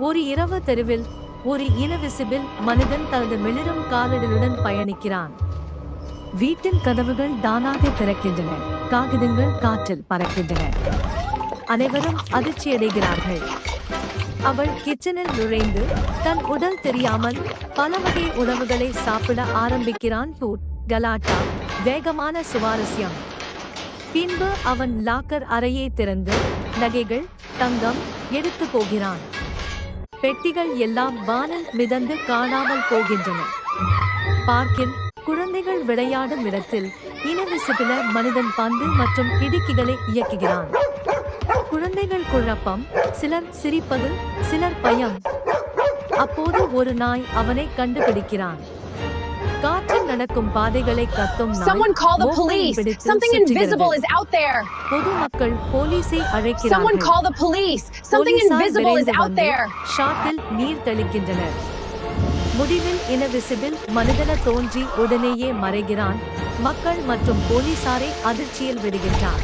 ஒரு இரவு தெருவில் ஒரு இனவிசிபிள் மனிதன் தனது மிளிரும் காலடியுடன் பயணிக்கிறான். வீட்டின் கதவுகள் தானாக திறக்கின்றன. காகிதங்கள் காற்றில் பறக்கின்றன. அனைவரும் அதிர்ச்சியடைகிறார்கள். அவள் கிச்சனில் நுழைந்து தன் உடல் தெரியாமல் பல வகை உணவுகளை சாப்பிட ஆரம்பிக்கிறான். கலாட்டா, வேகமான சுவாரஸ்யம். பின்பு அவன் லாக்கர் அறையை திறந்து நகைகள், தங்கம் எடுத்து போகிறான். பெட்டிகள் எல்லாம் வானில் மிதந்து காணாமல் போகின்றன. பார்க்கில் குழந்தைகள் விளையாடும் இடத்தில் இனவிசிபிள மனிதன் பந்து மற்றும் இடுக்கிகளை இயக்குகிறான். குழந்தைகள் குழப்பம், சிலர் சிரிப்பது, சிலர் பயம். அப்போது ஒரு நாய் அவனை கண்டுபிடிக்கிறான். காற்றில் நடக்கும் பாதைகளை கத்தும் Someone call the police. Something invisible is out there. பொதுமக்கள் போலீஸை அழைக்கிறார்கள். Someone call the police. Something invisible is out there. ஷாட்டில் நீர் தெளிக்கின்றனர். முடிவில் இனவிசிபிள் மனிதன தோன்றி உடனேயே மறைகிறான். மக்கள் மற்றும் போலீசாரை அதிர்ச்சியில் விடுகின்றான்.